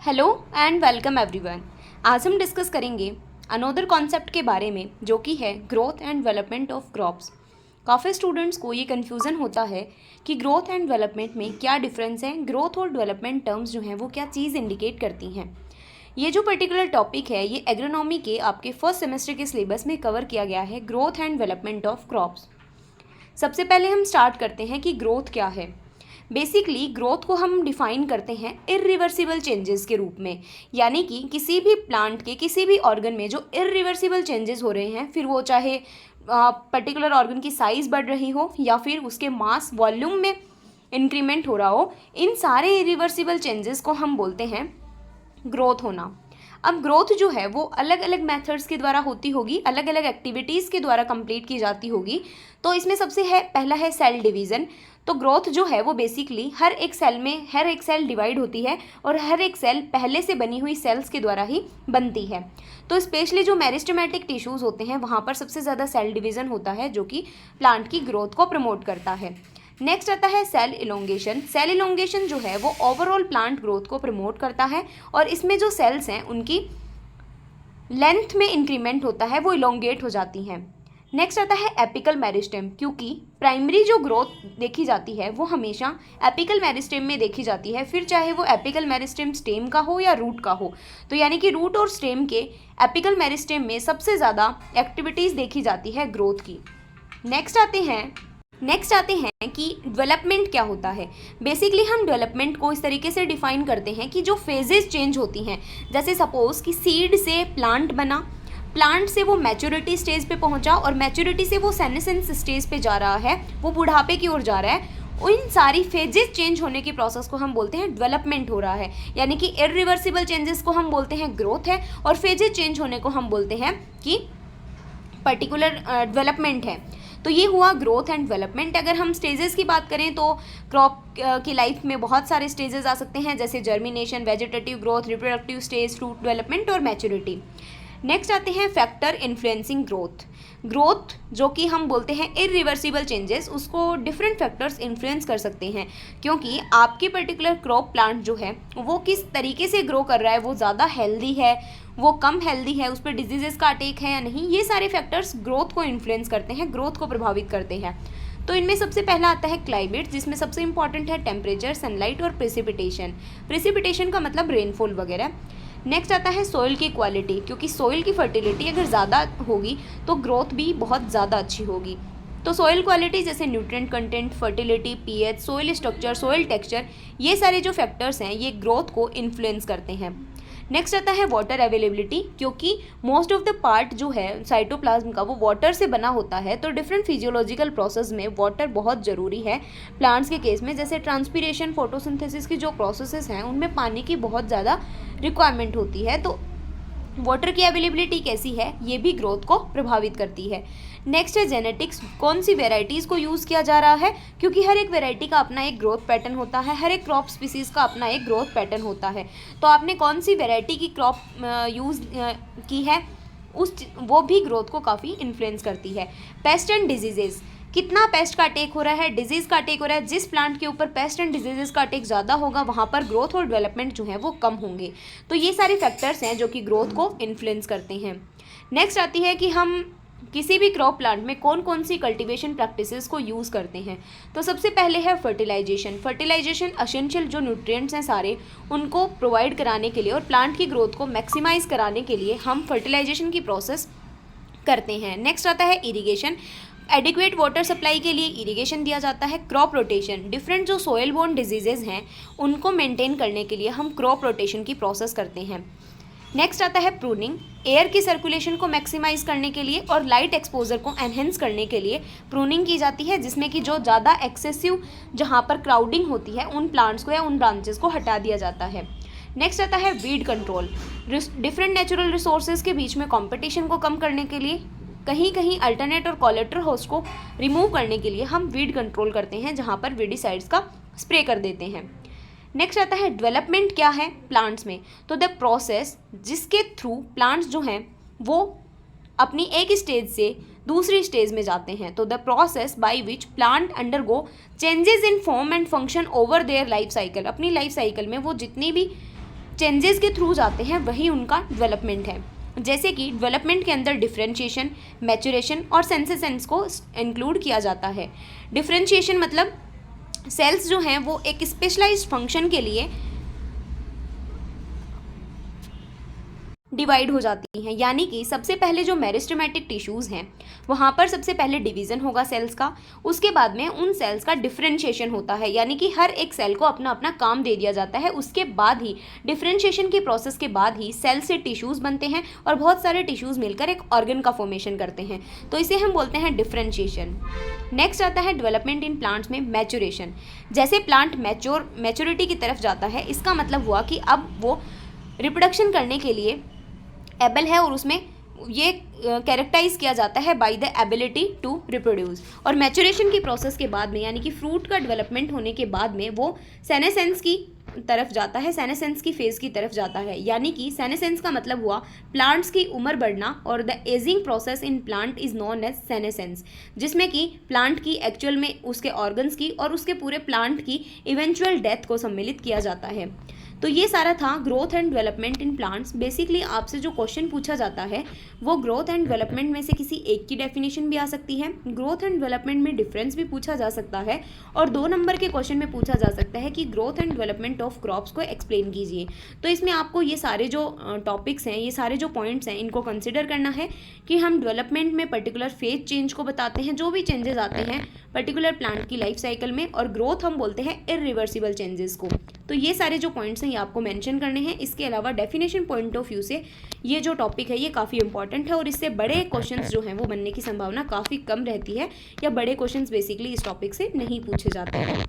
Hello and welcome everyone. आज हम discuss करेंगे अनोदर कॉन्सेप्ट के बारे में जो कि है growth and development of crops. काफ़ी स्टूडेंट्स को ये कन्फ्यूज़न होता है कि ग्रोथ एंड डेवलपमेंट में क्या डिफरेंस है, ग्रोथ और डेवलपमेंट टर्म्स जो हैं वो क्या चीज़ इंडिकेट करती हैं। ये जो पर्टिकुलर टॉपिक है ये एग्रोनॉमी के आपके फर्स्ट सेमेस्टर के सिलेबस में कवर किया गया है, growth and development of crops. सबसे पहले हम स्टार्ट करते हैं कि ग्रोथ क्या है। बेसिकली ग्रोथ को हम डिफाइन करते हैं इरिवर्सिबल चेंजेस के रूप में, यानी कि किसी भी प्लांट के किसी भी ऑर्गन में जो इरिवर्सिबल चेंजेस हो रहे हैं, फिर वो चाहे पर्टिकुलर ऑर्गन की साइज़ बढ़ रही हो या फिर उसके मास वॉल्यूम में इंक्रीमेंट हो रहा हो, इन सारे इरिवर्सिबल चेंजेस को हम बोलते हैं ग्रोथ होना। अब ग्रोथ जो है वो अलग अलग मेथड्स के द्वारा होती होगी, अलग अलग एक्टिविटीज़ के द्वारा कंप्लीट की जाती होगी। तो इसमें सबसे पहला है सेल डिवीज़न। तो ग्रोथ जो है वो बेसिकली हर एक सेल डिवाइड होती है और हर एक सेल पहले से बनी हुई सेल्स के द्वारा ही बनती है। तो स्पेशली जो मेरिस्टेमेटिक टिश्यूज़ होते हैं वहाँ पर सबसे ज़्यादा सेल डिवीज़न होता है जो कि प्लांट की ग्रोथ को प्रमोट करता है। नेक्स्ट आता है सेल इलोंगेशन। सेल इलोंगेशन जो है वो ओवरऑल प्लांट ग्रोथ को प्रमोट करता है और इसमें जो सेल्स हैं उनकी लेंथ में इंक्रीमेंट होता है, वो इलोंगेट हो जाती हैं। नेक्स्ट आता है एपिकल मेरिस्टेम, क्योंकि प्राइमरी जो ग्रोथ देखी जाती है वो हमेशा एपिकल मेरिस्टेम में देखी जाती है, फिर चाहे वो एपिकल मेरिस्टेम स्टेम का हो या रूट का हो। तो यानी कि रूट और स्टेम के एपिकल मेरिस्टेम में सबसे ज़्यादा एक्टिविटीज़ देखी जाती है ग्रोथ की। नेक्स्ट आते हैं कि डेवलपमेंट क्या होता है। बेसिकली हम डेवलपमेंट को इस तरीके से डिफाइन करते हैं कि जो फेजेस चेंज होती हैं, जैसे सपोज कि सीड से प्लांट बना, प्लांट से वो मैच्योरिटी स्टेज पे पहुंचा और मैच्योरिटी से वो सेनेसेंस स्टेज पे जा रहा है, वो बुढ़ापे की ओर जा रहा है। इन सारी फेजेस चेंज होने की प्रोसेस को हम बोलते हैं डेवलपमेंट हो रहा है, यानी कि इरिवर्सिबल चेंजेस को हम बोलते हैं ग्रोथ है और फेजेस चेंज होने को हम बोलते हैं कि पर्टिकुलर डेवलपमेंट है। तो ये हुआ ग्रोथ एंड डेवलपमेंट। अगर हम स्टेजेस की बात करें तो क्रॉप की लाइफ में बहुत सारे स्टेजेस आ सकते हैं, जैसे germination, vegetative growth, reproductive stage, fruit development और मैच्योरिटी। नेक्स्ट आते हैं फैक्टर इन्फ्लुएंसिंग ग्रोथ जो कि हम बोलते हैं इरिवर्सिबल चेंजेस, उसको डिफरेंट फैक्टर्स इन्फ्लुएंस कर सकते हैं, क्योंकि आपकी पर्टिकुलर क्रॉप प्लांट जो है वो किस तरीके से ग्रो कर रहा है, वो ज़्यादा हेल्दी है, वो कम हेल्दी है, उस पर डिजीजेस का अटैक है या नहीं, ये सारे फैक्टर्स ग्रोथ को इन्फ्लुएंस करते हैं, ग्रोथ को प्रभावित करते हैं। तो इनमें सबसे पहला आता है क्लाइमेट, जिसमें सबसे इंपॉर्टेंट है टेम्परेचर, सनलाइट और प्रेसिपिटेशन का मतलब रेनफॉल वगैरह। नेक्स्ट आता है सॉइल की क्वालिटी, क्योंकि सॉइल की फर्टिलिटी अगर ज़्यादा होगी तो ग्रोथ भी बहुत ज़्यादा अच्छी होगी। तो सॉइल क्वालिटी जैसे nutrient content, fertility, pH, soil structure, soil texture, ये सारे जो फैक्टर्स हैं ये ग्रोथ को इन्फ्लुएंस करते हैं। नेक्स्ट आता है वाटर अवेलेबिलिटी, क्योंकि मोस्ट ऑफ द पार्ट जो है साइटोप्लाज्म का वो वाटर से बना होता है, तो डिफरेंट फिजियोलॉजिकल प्रोसेस में वाटर बहुत ज़रूरी है। प्लांट्स के केस में जैसे ट्रांसपीरेशन, फोटोसिंथेसिस की जो प्रोसेसेस हैं उनमें पानी की बहुत ज़्यादा रिक्वायरमेंट होती है, तो वाटर की अवेलेबिलिटी कैसी है ये भी ग्रोथ को प्रभावित करती है। नेक्स्ट है जेनेटिक्स, कौन सी वेराइटीज़ को यूज़ किया जा रहा है, क्योंकि हर एक वेराइटी का अपना एक ग्रोथ पैटर्न होता है, हर एक क्रॉप स्पीसीज़ का अपना एक ग्रोथ पैटर्न होता है। तो आपने कौन सी वेराइटी की क्रॉप यूज़ की है वो भी ग्रोथ को काफ़ी इन्फ्लुएंस करती है। पेस्ट एंड डिजीजेज़, कितना पेस्ट का अटैक हो रहा है, डिजीज़ का अटैक हो रहा है, जिस प्लांट के ऊपर पेस्ट एंड डिजीज़ का अटैक ज़्यादा होगा वहाँ पर ग्रोथ और डेवलपमेंट जो है वो कम होंगे। तो ये सारे फैक्टर्स हैं जो कि ग्रोथ को इन्फ्लुएंस करते हैं। नेक्स्ट आती है कि हम किसी भी क्रॉप प्लांट में कौन कौन सी कल्टीवेशन प्रैक्टिसेस को यूज़ करते हैं। तो सबसे पहले है फर्टिलाइजेशन एसेंशियल जो न्यूट्रिएंट्स हैं सारे उनको प्रोवाइड कराने के लिए और प्लांट की ग्रोथ को मैक्सिमाइज़ कराने के लिए हम फर्टिलाइजेशन की प्रोसेस करते हैं। नेक्स्ट आता है इरिगेशन, एडिक्वेट वाटर सप्लाई के लिए इरिगेशन दिया जाता है। क्रॉप रोटेशन, डिफरेंट जो सोयल बोर्न डिजीजेज हैं उनको मेंटेन करने के लिए हम क्रॉप रोटेशन की प्रोसेस करते हैं। नेक्स्ट आता है प्रूनिंग, एयर की सर्कुलेशन को मैक्सिमाइज करने के लिए और लाइट एक्सपोजर को एनहेंस करने के लिए प्रूनिंग की जाती है, जिसमें कि जो ज़्यादा एक्सेसिव जहाँ पर क्राउडिंग होती है उन प्लांट्स को या उन ब्रांचेस को हटा दिया जाता है। नेक्स्ट आता है weed control, different natural resources के बीच में कंपटीशन को कम करने के लिए, कहीं कहीं अल्टरनेट और कोलेटरल होस्ट को रिमूव करने के लिए हम वीड कंट्रोल करते हैं, जहाँ पर वीडिसाइड्स का स्प्रे कर देते हैं। नेक्स्ट आता है डेवलपमेंट क्या है प्लांट्स में, तो द प्रोसेस जिसके थ्रू प्लांट्स जो हैं वो अपनी एक स्टेज से दूसरी स्टेज में जाते हैं। तो the process by which plant undergo changes in form and function over their life cycle, अपनी लाइफ साइकिल में वो जितनी भी चेंजेस के थ्रू जाते हैं वही उनका डेवलपमेंट है। जैसे कि डेवलपमेंट के अंदर डिफरेंशिएशन, मैचुरेशन और सेंसेसेंस को इंक्लूड किया जाता है। डिफरेंशिएशन मतलब सेल्स जो हैं वो एक स्पेशलाइज्ड फंक्शन के लिए डिवाइड हो जाती हैं, यानी कि सबसे पहले जो मेरिस्टेमेटिक टिश्यूज़ हैं वहाँ पर सबसे पहले डिवीज़न होगा सेल्स का, उसके बाद में उन सेल्स का डिफरेंशिएशन होता है, यानी कि हर एक सेल को अपना अपना काम दे दिया जाता है। उसके बाद ही डिफरेंशिएशन के प्रोसेस के बाद ही सेल से टिश्यूज़ बनते हैं और बहुत सारे टिश्यूज़ मिलकर एक ऑर्गन का फॉर्मेशन करते हैं, तो इसे हम बोलते हैं डिफरेंशिएशन। नेक्स्ट आता है डेवलपमेंट इन प्लांट्स में मैचुरेशन। जैसे प्लांट मैच्योरिटी की तरफ जाता है, इसका मतलब हुआ कि अब वो रिप्रोडक्शन करने के लिए एबल है और उसमें ये कैरेक्टराइज किया जाता है by the ability to reproduce. और मैचुरेशन की प्रोसेस के बाद में, यानी कि फ्रूट का डेवलपमेंट होने के बाद में, वो सेनेसेंस की तरफ जाता है, सेनेसेंस की फेज़ की तरफ जाता है। यानी कि सेनेसेंस का मतलब हुआ प्लांट्स की उम्र बढ़ना, और the aging process in plant is known as senescence, जिसमें कि प्लांट की एक्चुअल में उसके ऑर्गन्स की और उसके पूरे प्लांट की इवेंचुअल डेथ को सम्मिलित किया जाता है। तो ये सारा था growth and development in plants. Basically आपसे जो क्वेश्चन पूछा जाता है वो ग्रोथ एंड डेवलपमेंट में से किसी एक की डेफिनेशन भी आ सकती है, ग्रोथ एंड डेवलपमेंट में डिफरेंस भी पूछा जा सकता है, और 2 नंबर के क्वेश्चन में पूछा जा सकता है कि growth and development of crops को एक्सप्लेन कीजिए। तो इसमें आपको ये सारे जो टॉपिक्स हैं, ये सारे जो पॉइंट्स हैं, इनको कंसिडर करना है कि हम डेवलपमेंट में पर्टिकुलर फेज चेंज को बताते हैं, जो भी चेंजेस आते हैं पर्टिकुलर प्लांट की लाइफ साइकिल में, और ग्रोथ हम बोलते हैं इरिवर्सिबल चेंजेस को। तो ये सारे जो पॉइंट्स हैं ये आपको मेंशन करने हैं। इसके अलावा डेफिनेशन पॉइंट ऑफ व्यू से ये जो टॉपिक है ये काफ़ी इंपॉर्टेंट है, और इससे बड़े क्वेश्चंस जो हैं वो बनने की संभावना काफ़ी कम रहती है, या बड़े क्वेश्चंस बेसिकली इस टॉपिक से नहीं पूछे जाते हैं।